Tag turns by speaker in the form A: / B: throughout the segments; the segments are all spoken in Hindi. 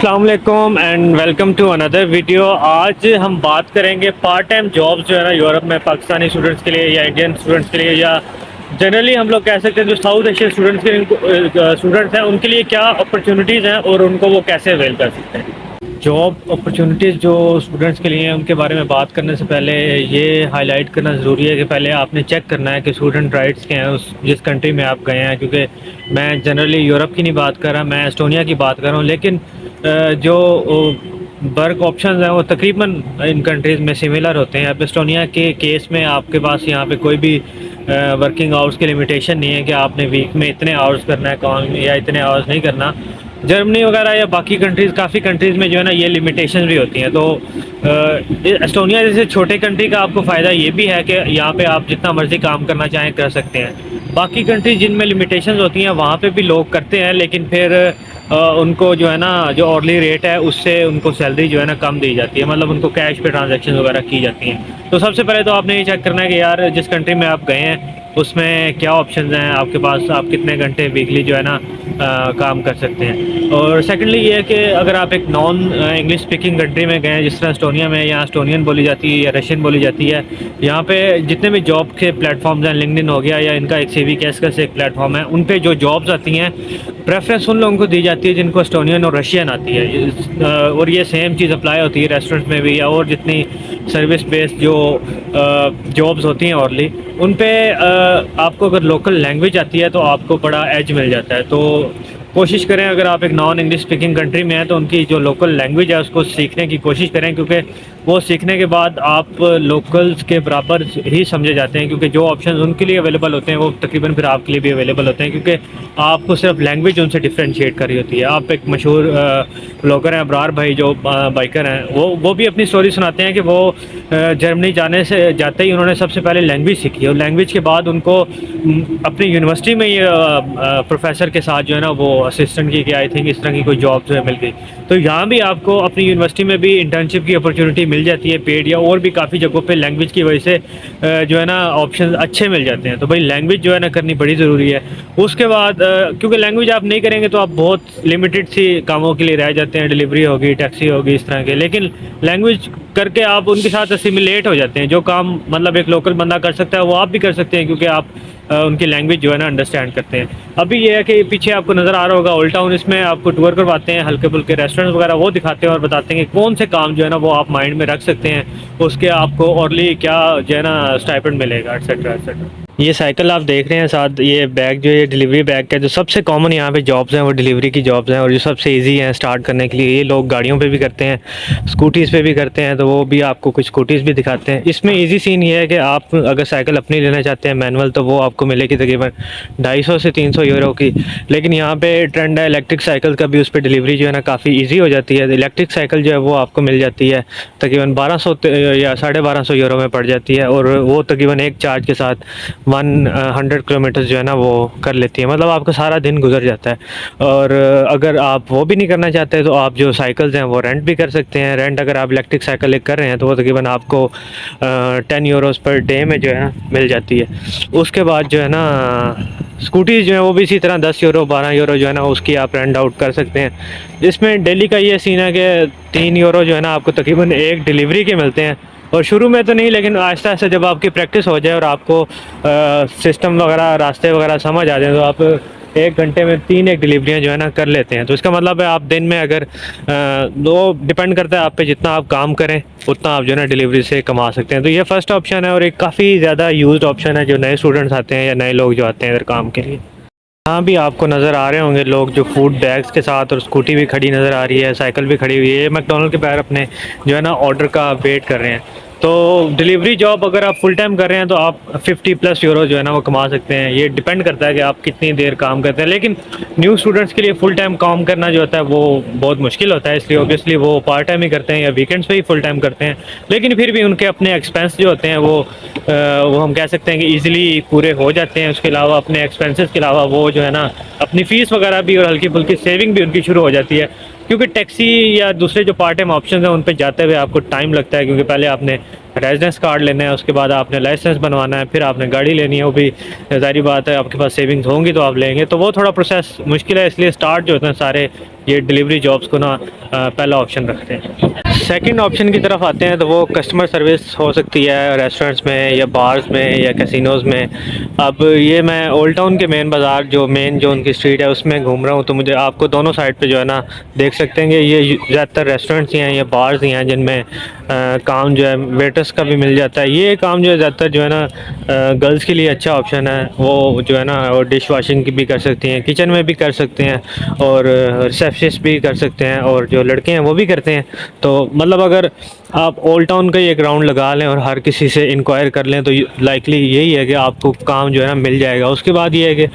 A: अस्सलाम वालेकुम and welcome to another video. आज हम बात करेंगे पार्ट टाइम जॉब्स जो है ना यूरोप में पाकिस्तानी स्टूडेंट्स के लिए या इंडियन स्टूडेंट्स के लिए या जनरली हम लोग कह सकते हैं जो साउथ एशियन स्टूडेंट्स हैं उनके लिए क्या अपॉर्चुनिटीज़ हैं और उनको वो कैसे अवेल कर सकते हैं। जॉब अपॉर्चुनिटीज़ जो स्टूडेंट्स के लिए हैं उनके बारे में बात करने से पहले ये हाईलाइट करना ज़रूरी है कि पहले आपने चेक करना है कि स्टूडेंट राइट्स के हैं उस जिस कंट्री में आप गए हैं, क्योंकि मैं जनरली यूरोप की नहीं बात कर रहा, मैं एस्टोनिया की बात कर रहा हूँ। लेकिन जो वर्क ऑप्शंस हैं वो तकरीबन इन कंट्रीज़ में सिमिलर होते हैं। अब एस्टोनिया के केस में आपके पास यहाँ पे कोई भी वर्किंग आवर्स की लिमिटेशन नहीं है कि आपने वीक में इतने आवर्स करना है काम या इतने आवर्स नहीं करना। जर्मनी वगैरह या बाकी कंट्रीज़, काफ़ी कंट्रीज़ में जो है ना ये लिमिटेशन भी होती हैं। तो एस्टोनिया जैसे छोटे कंट्री का आपको फ़ायदा ये भी है कि यहाँ पे आप जितना मर्ज़ी काम करना चाहें कर सकते हैं। बाकी कंट्रीज जिनमें लिमिटेशंस होती हैं वहाँ पे भी लोग करते हैं, लेकिन फिर उनको जो है ना जो ऑर्ली रेट है उससे उनको सैलरी जो है ना कम दी जाती है, मतलब उनको कैश पे ट्रांजैक्शन वगैरह की जाती हैं। तो सबसे पहले तो आपने ये चेक करना है कि यार जिस कंट्री में आप गए हैं उसमें क्या ऑप्शंस हैं आपके पास, आप कितने घंटे वीकली जो है ना काम कर सकते हैं। और सेकेंडली ये है कि अगर आप एक नॉन इंग्लिश स्पीकिंग कंट्री में गए हैं, जिस तरह एस्टोनिया में यहाँ एस्टोनियन बोली जाती है या रशियन बोली जाती है, यहाँ पे जितने भी जॉब के प्लेटफॉर्म्स हैं, लिंक्डइन हो गया या इनका एक CV कैसकर से एक प्लेटफॉर्म है, उन पे जो जॉब्स आती हैं प्रेफरेंस उन लोगों को दी जाती है जिनको एस्टोनियन और रशियन आती है। और ये सेम चीज़ अप्लाई होती है रेस्टोरेंट में भी या और जितनी सर्विस बेस्ड जो जॉब्स होती हैं औरली उन पे आपको अगर लोकल लैंग्वेज आती है तो आपको बड़ा एज मिल जाता है। तो कोशिश करें, अगर आप एक नॉन इंग्लिश स्पीकिंग कंट्री में हैं तो उनकी जो लोकल लैंग्वेज है उसको सीखने की कोशिश करें, क्योंकि वो सीखने के बाद आप लोकल्स के बराबर ही समझे जाते हैं, क्योंकि जो ऑप्शंस उनके लिए अवेलेबल होते हैं वो तकरीबन फिर आपके लिए भी अवेलेबल होते हैं, क्योंकि आपको सिर्फ लैंग्वेज उनसे डिफ्रेंशिएट कर रही होती है। आप एक मशहूर ब्लॉगर हैं अबरार भाई जो बाइकर हैं, वो भी अपनी स्टोरी सुनाते हैं कि वो जर्मनी जाते ही उन्होंने सबसे पहले लैंग्वेज सीखी और लैंग्वेज के बाद उनको अपनी यूनिवर्सिटी में ये प्रोफेसर के साथ जो है ना वो असिस्टेंट की आई थिंक इस तरह की कोई जॉब जो है मिल गई। तो यहाँ भी आपको अपनी यूनिवर्सिटी में भी इंटर्नशिप की अपॉर्चुनिटी मिल जाती है पेड, या और भी काफ़ी जगहों पे लैंग्वेज की वजह से जो है ना ऑप्शन अच्छे मिल जाते हैं। तो भाई लैंग्वेज जो है ना करनी बड़ी ज़रूरी है। उसके बाद क्योंकि लैंग्वेज आप नहीं करेंगे तो आप बहुत लिमिटेड सी कामों के लिए रह जाते हैं, डिलीवरी होगी, टैक्सी होगी, इस तरह के। लेकिन लैंग्वेज करके आप उनके साथ असिमिलेट हो जाते हैं। जो काम मतलब एक लोकल बंदा कर सकता है वो आप भी कर सकते हैं, क्योंकि आप उनकी लैंग्वेज जो है ना अंडरस्टैंड करते हैं। अभी ये है कि पीछे आपको नज़र आ रहा होगा ओल्ड टाउन, इसमें आपको टूर करवाते हैं, हल्के फुल्के रेस्टोरेंट्स वगैरह वो दिखाते हैं और बताते हैं कि कौन से काम जो है ना वो आप माइंड में रख सकते हैं, उसके आपको औरली क्या जो है ना स्टाइपेंड मिलेगा, एटसेट्रा एटसेट्रा। ये साइकिल आप देख रहे हैं साथ, ये बैग जो ये डिलीवरी बैग का जो सबसे कॉमन यहाँ पे जॉब्स हैं वो डिलीवरी की जॉब्स हैं, और जो सबसे इजी हैं स्टार्ट करने के लिए। ये लोग गाड़ियों पे भी करते हैं, स्कूटीज़ पे भी करते हैं, तो वो भी आपको कुछ स्कूटीज़ भी दिखाते हैं। इसमें इजी सीन ये है कि आप अगर साइकिल अपनी लेना चाहते हैं मैनुअल तो वो आपको मिलेगी तकरीबन 250 से 300 यूरो की। लेकिन यहाँ पे ट्रेंड है इलेक्ट्रिक साइकिल का भी, उस पर डिलीवरी जो है ना काफ़ी ईजी हो जाती है। इलेक्ट्रिक साइकिल जो है वो आपको मिल जाती है तकरीबन 1200 या 1250 यूरो में पड़ जाती है, और वो तकरीबन एक चार्ज के साथ 100 किलोमीटर जो है ना वो कर लेती है, मतलब आपका सारा दिन गुजर जाता है। और अगर आप वो भी नहीं करना चाहते तो आप जो साइकिल्स हैं वो रेंट भी कर सकते हैं। रेंट अगर आप इलेक्ट्रिक साइकिल कर रहे हैं तो वो तकरीबन आपको 10 यूरोस पर डे में जो है ना मिल जाती है। उसके बाद जो है ना स्कूटीज़ जो है वो भी इसी तरह 10 यूरो 12 यूरो जो है ना उसकी आप रेंट आउट कर सकते हैं। इसमें दिल्ली का ये सीन है कि 3 यूरो जो है ना आपको तकरीबन एक डिलीवरी के मिलते हैं, और शुरू में तो नहीं, लेकिन आहिस्ता आहिस्ता जब आपकी प्रैक्टिस हो जाए और आपको सिस्टम वगैरह रास्ते वगैरह समझ आ जाए तो आप 1 घंटे में 3 एक डिलीवरियाँ जो है ना कर लेते हैं। तो इसका मतलब है आप दिन में अगर वो डिपेंड करता है आप पे, जितना आप काम करें उतना आप जो है ना डिलीवरी से कमा सकते हैं। तो ये फर्स्ट ऑप्शन है और एक काफ़ी ज़्यादा यूज्ड ऑप्शन है जो नए स्टूडेंट्स आते हैं या नए लोग जो आते हैं इधर काम के लिए। यहाँ भी आपको नज़र आ रहे होंगे लोग जो फूड बैग्स के साथ, और स्कूटी भी खड़ी नज़र आ रही है, साइकिल भी खड़ी हुई है। मैकडॉनल्ड के बाहर अपने जो है ना ऑर्डर का वेट कर रहे हैं। तो डिलीवरी जॉब अगर आप फुल टाइम कर रहे हैं तो आप 50+ यूरो जो है ना वो कमा सकते हैं। ये डिपेंड करता है कि आप कितनी देर काम करते हैं, लेकिन न्यू स्टूडेंट्स के लिए फुल टाइम काम करना जो होता है वो बहुत मुश्किल होता है, इसलिए ऑब्वियसली वो पार्ट टाइम ही करते हैं या वीकेंड्स पे ही फुल टाइम करते हैं। लेकिन फिर भी उनके अपने एक्सपेंस जो होते हैं वो हम कह सकते हैं कि ईजिली पूरे हो जाते हैं। उसके अलावा अपने एक्सपेंसेस के अलावा वो जो है ना अपनी फ़ीस वगैरह भी और हल्की फुल्की सेविंग भी उनकी शुरू हो जाती है, क्योंकि टैक्सी या दूसरे जो पार्ट टाइम ऑप्शन हैं उन पे जाते हुए आपको टाइम लगता है, क्योंकि पहले आपने रेजिडेंस कार्ड लेना है, उसके बाद आपने लाइसेंस बनवाना है, फिर आपने गाड़ी लेनी है, वो भी ज़ाहिर बात है आपके पास सेविंग्स होंगी तो आप लेंगे, तो वो थोड़ा प्रोसेस मुश्किल है। इसलिए स्टार्ट जो होते हैं सारे ये डिलीवरी जॉब्स को ना पहला ऑप्शन रखते हैं। सेकंड ऑप्शन की तरफ आते हैं तो वो कस्टमर सर्विस हो सकती है रेस्टोरेंट्स में या बार्स में या कैसीनोज़ में। अब ये मैं ओल्ड टाउन के मेन बाज़ार जो उनकी स्ट्रीट है उसमें घूम रहा हूँ, तो मुझे आपको दोनों साइड पे जो है ना देख सकते हैं कि ये ज़्यादातर रेस्टोरेंट्स ही हैं या बार्स ही हैं जिनमें काम जो है वेटर्स का भी मिल जाता है। ये काम जो है ज़्यादातर जो है ना गर्ल्स के लिए अच्छा ऑप्शन है। वो जो है ना वो डिश वॉशिंग की भी कर सकती हैं, किचन में भी कर सकते हैं और रिसेप्शनिस्ट भी कर सकते हैं, और जो लड़के हैं वो भी करते हैं। तो मतलब अगर आप ओल्ड टाउन का ही एक राउंड लगा लें और हर किसी से इंक्वायर कर लें तो लाइकली यही है कि आपको काम जो है ना मिल जाएगा। उसके बाद ये है कि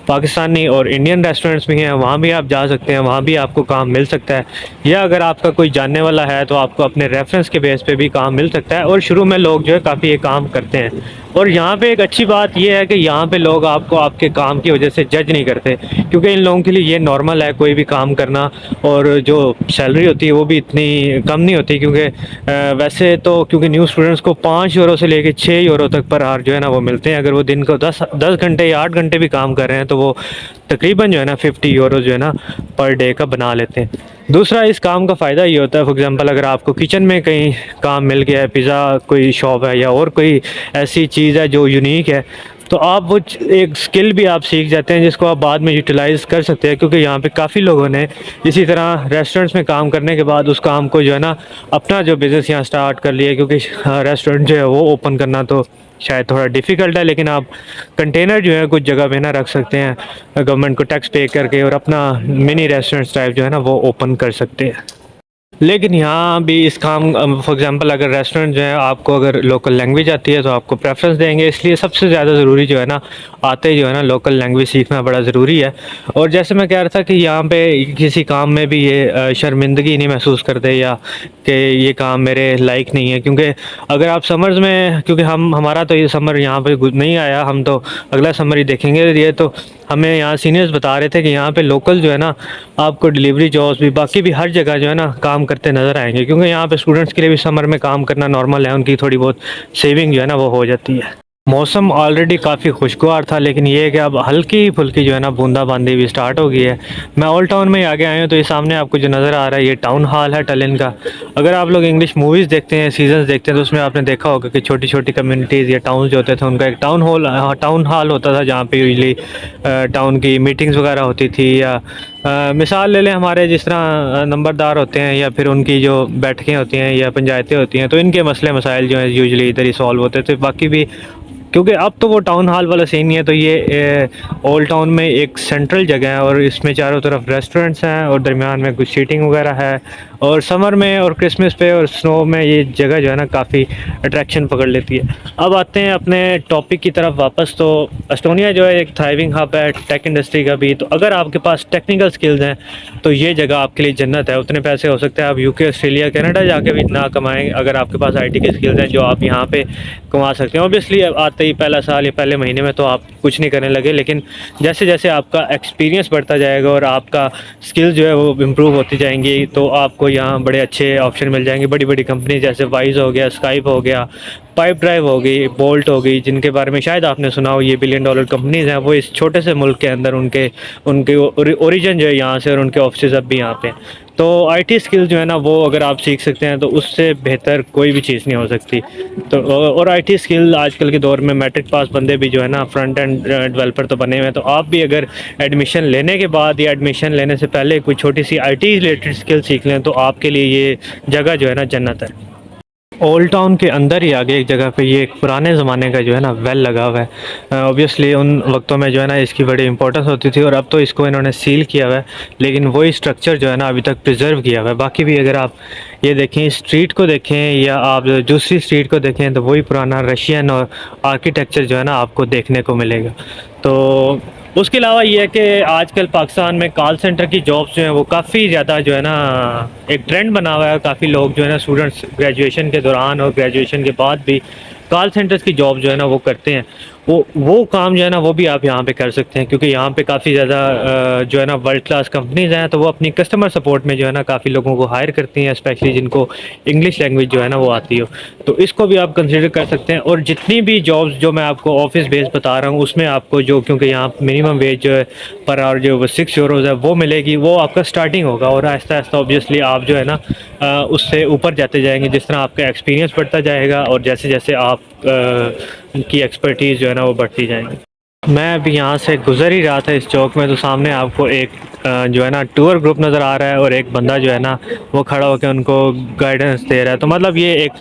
A: पाकिस्तानी और इंडियन रेस्टोरेंट्स भी हैं, वहाँ भी आप जा सकते हैं, वहाँ भी आपको काम मिल सकता है। या अगर आपका कोई जानने वाला है तो आपको अपने रेफरेंस के बेस पे भी काम मिल सकता है, और शुरू में लोग जो है काफ़ी ये काम करते हैं। और यहाँ पे एक अच्छी बात ये है कि यहाँ पे लोग आपको आपके काम की वजह से जज नहीं करते, क्योंकि इन लोगों के लिए ये नॉर्मल है कोई भी काम करना, और जो सैलरी होती है वो भी इतनी कम नहीं होती, क्योंकि वैसे तो क्योंकि न्यू स्टूडेंट्स को 5 यूरो से लेकर 6 यूरो तक पर आवर जो है ना वो मिलते हैं। अगर वो दिन को 10 घंटे या 8 घंटे भी काम कर रहे हैं तो वो तकरीबन जो है ना 50 यूरो जो है ना पर डे का बना लेते हैं। दूसरा इस काम का फ़ायदा ये होता है, फॉर एग्ज़ाम्पल अगर आपको किचन में कहीं काम मिल गया है, पिज़्ज़ा कोई शॉप है या और कोई ऐसी चीज़ है जो यूनिक है, तो आप वो एक स्किल भी आप सीख जाते हैं जिसको आप बाद में यूटिलाइज़ कर सकते हैं। क्योंकि यहाँ पे काफ़ी लोगों ने इसी तरह रेस्टोरेंट्स में काम करने के बाद उस काम को जो है ना अपना जो बिज़नेस यहाँ स्टार्ट कर लिया, क्योंकि रेस्टोरेंट जो है वो ओपन करना तो शायद थोड़ा डिफ़िकल्ट है, लेकिन आप कंटेनर जो है कुछ जगह पे ना रख सकते हैं गवर्नमेंट को टैक्स पे करके, और अपना मिनी रेस्टोरेंट टाइप जो है ना वो ओपन कर सकते हैं। लेकिन यहाँ भी इस काम फॉर एग्ज़ाम्पल अगर रेस्टोरेंट जो है आपको अगर लोकल लैंग्वेज आती है तो आपको प्रेफरेंस देंगे, इसलिए सबसे ज़्यादा ज़रूरी जो है ना आते ही जो है ना लोकल लैंग्वेज सीखना बड़ा ज़रूरी है। और जैसे मैं कह रहा था कि यहाँ पे किसी काम में भी ये शर्मिंदगी नहीं महसूस करते या कि ये काम मेरे लायक नहीं है, क्योंकि अगर आप समर्स में, क्योंकि हमारा तो ये समर यहाँ पे नहीं आया, हम तो अगला समर ही देखेंगे। ये तो हमें यहाँ सीनियर्स बता रहे थे कि यहाँ पे लोकल जो है ना आपको डिलीवरी जॉब्स भी बाकी भी हर जगह जो है ना काम करते नज़र आएंगे, क्योंकि यहाँ पे स्टूडेंट्स के लिए भी समर में काम करना नॉर्मल है, उनकी थोड़ी बहुत सेविंग जो है ना वो हो जाती है। मौसम ऑलरेडी काफ़ी खुशगवार था, लेकिन ये है कि अब हल्की फुल्की जो है ना बूंदाबांदी भी स्टार्ट हो गई है। मैं ओल्ड टाउन में ही आगे आया हूँ, तो ये सामने आपको जो नज़र आ रहा है ये टाउन हॉल है टलिन का। अगर आप लोग इंग्लिश मूवीज़ देखते हैं, सीजन्स देखते हैं, तो उसमें आपने देखा होगा कि छोटी छोटी कम्युनिटीज़ या टाउन जो होते थे उनका एक टाउन हॉल होता था, जहाँ पे यूजली टाउन की मीटिंग्स वगैरह होती थी। या मिसाल ले लें हमारे जिस तरह नंबरदार होते हैं या फिर उनकी जो बैठकें होती हैं या पंचायतें होती हैं, तो इनके मसले मसाइल जो हैं यूजली इधर ही सॉल्व होते थे। बाकी भी क्योंकि अब तो वो टाउन हॉल वाला सीन नहीं है, तो ये ओल्ड टाउन में एक सेंट्रल जगह है और इसमें चारों तरफ रेस्टोरेंट्स हैं और दरमियान में कुछ सीटिंग वगैरह है। और समर में और क्रिसमस पे और स्नो में ये जगह जो है ना काफ़ी अट्रैक्शन पकड़ लेती है। अब आते हैं अपने टॉपिक की तरफ वापस। तो एस्टोनिया जो है एक थ्राइविंग हब है टेक इंडस्ट्री का भी, तो अगर आपके पास टेक्निकल स्किल्स हैं तो ये जगह आपके लिए जन्नत है। उतने पैसे हो सकते हैं आप यूके, ऑस्ट्रेलिया, कनाडा जाके भी ना कमाएं, अगर आपके पास आईटी के स्किल्स हैं जो आप यहाँ पे कमा सकते हैं। ऑब्वियसली आते ही पहला साल या पहले महीने में तो आप कुछ नहीं करने लगे, लेकिन जैसे जैसे आपका एक्सपीरियंस बढ़ता जाएगा और आपका स्किल जो है वो इम्प्रूव होती जाएंगी, तो आपको यहाँ बड़े अच्छे ऑप्शन मिल जाएंगे। बड़ी बड़ी कंपनी जैसे वाइज हो गया, स्काइप हो गया, पाइप ड्राइव हो गई, बोल्ट हो गई, जिनके बारे में शायद आपने सुना हो, ये $1 बिलियन कंपनीज़ हैं। वो इस छोटे से मुल्क के अंदर उनके उनके ओरिजिन जो है यहाँ से, और उनके ऑफिस अब भी यहाँ पे। तो आईटी स्किल जो है ना वो अगर आप सीख सकते हैं तो उससे बेहतर कोई भी चीज़ नहीं हो सकती। तो और आईटी स्किल आजकल के दौर में मैट्रिक पास बंदे भी जो है ना फ्रंट एंड डेवलपर तो बने हुए हैं। तो आप भी अगर एडमिशन लेने के बाद या एडमिशन लेने से पहले कोई छोटी सी आईटी रिलेटेड स्किल सीख लें तो आपके लिए ये जगह जो है ना जन्नत है। ओल्ड टाउन के अंदर ही आगे एक जगह पे ये एक पुराने ज़माने का जो है ना वेल लगा हुआ है। ऑब्वियसली उन वक्तों में जो है ना इसकी बड़ी इंपॉर्टेंस होती थी, और अब तो इसको इन्होंने सील किया हुआ है, लेकिन वही स्ट्रक्चर जो है ना अभी तक प्रिजर्व किया हुआ है। बाकी भी अगर आप ये देखें, स्ट्रीट को देखें या आप दूसरी स्ट्रीट को देखें, तो वही पुराना रशियन और आर्किटेक्चर जो है ना आपको देखने को मिलेगा। तो उसके अलावा ये है कि आजकल पाकिस्तान में कॉल सेंटर की जॉब्स जो हैं वो काफ़ी ज़्यादा जो है ना एक ट्रेंड बना हुआ है। काफ़ी लोग जो है ना स्टूडेंट्स ग्रेजुएशन के दौरान और ग्रेजुएशन के बाद भी कॉल सेंटर्स की जॉब जो है ना वो करते हैं। वो काम जो है ना वो भी आप यहाँ पे कर सकते हैं, क्योंकि यहाँ पे काफ़ी ज़्यादा जो है ना वर्ल्ड क्लास कंपनीज़ हैं, तो वो अपनी कस्टमर सपोर्ट में जो है ना काफ़ी लोगों को हायर करती हैं, स्पेशली जिनको इंग्लिश लैंग्वेज जो है ना वो आती हो। तो इसको भी आप कंसिडर कर सकते हैं। और जितनी भी जॉब्स जो मैं आपको ऑफिस बेस बता रहा हूँ उसमें आपको जो, क्योंकि यहाँ मिनिमम वेज जो है पर आवर जो 6 यूरोज़ है वो मिलेगी, वो आपका स्टार्टिंग होगा। और आहिस्ता आहिस्ता ऑब्वियसली आप जो है ना उससे ऊपर जाते जाएंगे जिस तरह आपका एक्सपीरियंस बढ़ता जाएगा और जैसे जैसे आप की एक्सपर्टीज़ जो है ना वो बढ़ती जाएंगी। मैं अभी यहाँ से गुज़र ही रहा था इस चौक में, तो सामने आपको एक जो है ना टूर ग्रुप नज़र आ रहा है और एक बंदा जो है ना वो खड़ा होकर उनको गाइडेंस दे रहा है। तो मतलब ये एक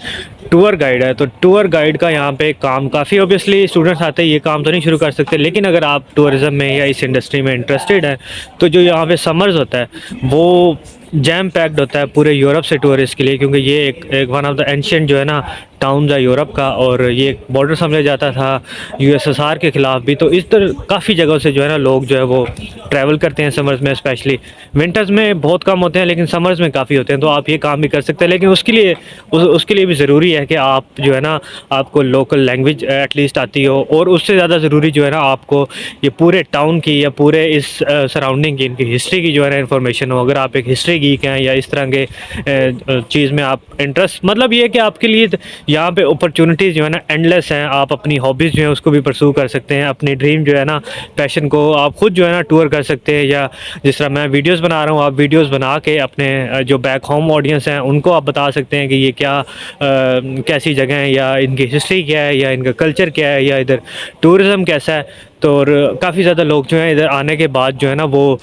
A: टूर गाइड है। तो टूर गाइड का यहाँ पे काम काफ़ी, ऑब्वियसली स्टूडेंट्स आते हैं ये काम तो नहीं शुरू कर सकते, लेकिन अगर आप टूरिज़्म में या इस इंडस्ट्री में इंटरेस्टेड हैं तो जो यहाँ पे समर्स होता है वो जैम पैक्ड होता है पूरे यूरोप से टूरिस्ट के लिए, क्योंकि ये एक वन ऑफ द एंशियंट जो है ना टाउन है यूरोप का, और ये एक बॉर्डर समझा जाता था यूएसएसआर के ख़िलाफ़ भी। तो इस तरह काफ़ी जगहों से जो है ना लोग जो है वो ट्रैवल करते हैं समर्स में, स्पेशली विंटर्स में बहुत कम होते हैं लेकिन समर्स में काफ़ी होते हैं। तो आप ये काम भी कर सकते हैं, लेकिन उसके लिए भी ज़रूरी है कि आप जो है ना आपको लोकल लैंग्वेज एटलीस्ट आती हो, और उससे ज़्यादा ज़रूरी जो है ना आपको ये पूरे टाउन की या पूरे इस सराउंडिंग की, इनकी हिस्ट्री की जो है ना इन्फॉर्मेशन हो। अगर आप एक हिस्ट्री गीक हैं या इस तरह के चीज़ में आप इंटरेस्ट, मतलब ये है कि आपके लिए यहाँ पे अपॉर्चुनिटीज़ जो है ना एंडलेस हैं। आप अपनी हॉबीज़ जो है उसको भी परसू कर सकते हैं, अपनी ड्रीम जो है ना पैशन को आप खुद जो है ना टूर कर सकते हैं, या जिस तरह मैं वीडियोस बना रहा हूँ आप वीडियोस बना के अपने जो बैक होम ऑडियंस हैं उनको आप बता सकते हैं कि ये क्या कैसी जगह है, या इनकी हिस्ट्री क्या है, या इनका कल्चर क्या है, या इधर टूरिज़म कैसा है। तो और काफ़ी ज़्यादा लोग जो हैं इधर आने के बाद जो है ना वो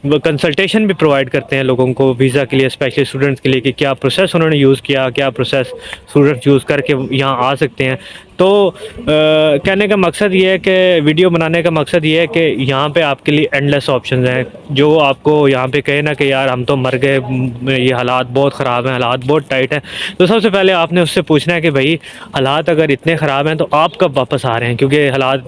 A: कंसल्टेशन भी प्रोवाइड करते हैं लोगों को वीज़ा के लिए, स्पेशली स्टूडेंट्स के लिए, कि क्या प्रोसेस उन्होंने यूज़ किया, क्या प्रोसेस स्टूडेंट्स यूज़ करके यहाँ आ सकते हैं। तो कहने का मकसद ये है कि वीडियो बनाने का मकसद ये है कि यहाँ पे आपके लिए एंडलेस ऑप्शंस हैं। जो आपको यहाँ पे कहे ना कि यार हम तो मर गए, ये हालात बहुत ख़राब हैं, हालात बहुत टाइट हैं, तो सबसे पहले आपने उससे पूछना है कि भाई हालात अगर इतने ख़राब हैं तो आप कब वापस आ रहे हैं, क्योंकि हालात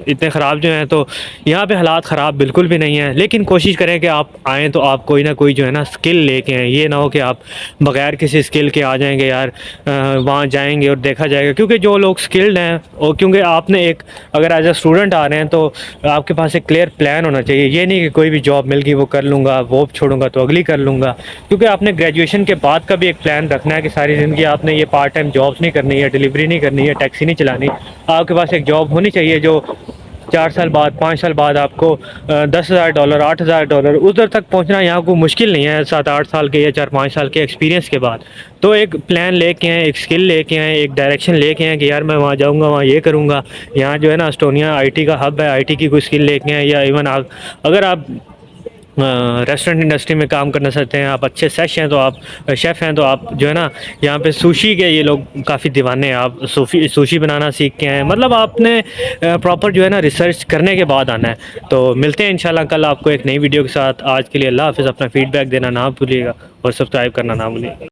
A: इतने ख़राब जो हैं तो यहाँ पे हालात ख़राब बिल्कुल भी नहीं हैं। लेकिन कोशिश करें कि आप आएँ तो आप कोई ना कोई जो है ना स्किल लेके आएँ, ये ना हो कि आप बग़ैर किसी स्किल के आ जाएंगे यार वहाँ जाएंगे और देखा जाएगा। क्योंकि जो लोग स्किल्ड हैं, और क्योंकि आपने एक अगर एज ए स्टूडेंट आ रहे हैं तो आपके पास एक क्लियर प्लान होना चाहिए। ये नहीं कि कोई भी जॉब मिल गई वो कर लूँगा, वो छोड़ूंगा तो अगली कर लूँगा, क्योंकि आपने ग्रेजुएशन के बाद का भी एक प्लान रखना है कि सारी ज़िंदगी आपने ये पार्ट टाइम जॉब्स नहीं करनी है, डिलीवरी नहीं करनी है, टैक्सी नहीं चलानी। आपके पास एक जॉब होनी चाहिए जो 4 साल बाद 5 साल बाद आपको $10,000 $8,000 उधर तक पहुंचना यहाँ को मुश्किल नहीं है 7-8 साल के या 4-5 साल के एक्सपीरियंस के बाद। तो एक प्लान लेके आएँ, एक स्किल लेके आएँ, एक डायरेक्शन लेके आएँ कि यार मैं वहाँ जाऊँगा, वहाँ ये करूँगा। यहाँ जो है ना एस्टोनिया आईटी का हब है, आईटी की कोई स्किल लेके आएँ, या इवन आप अगर आप रेस्टोरेंट इंडस्ट्री में काम करना चाहते हैं, आप अच्छे शेफ़ हैं तो आप जो है ना यहाँ पे सुशी के ये लोग काफ़ी दीवाने हैं। आप सुशी बनाना सीख के आए, मतलब आपने प्रॉपर जो है ना रिसर्च करने के बाद आना है। तो मिलते हैं इंशाल्लाह कल आपको एक नई वीडियो के साथ। आज के लिए अल्लाह हाफ़िज़। अपना फ़ीडबैक देना ना भूलिएगा और सब्सक्राइब करना ना भूलिएगा।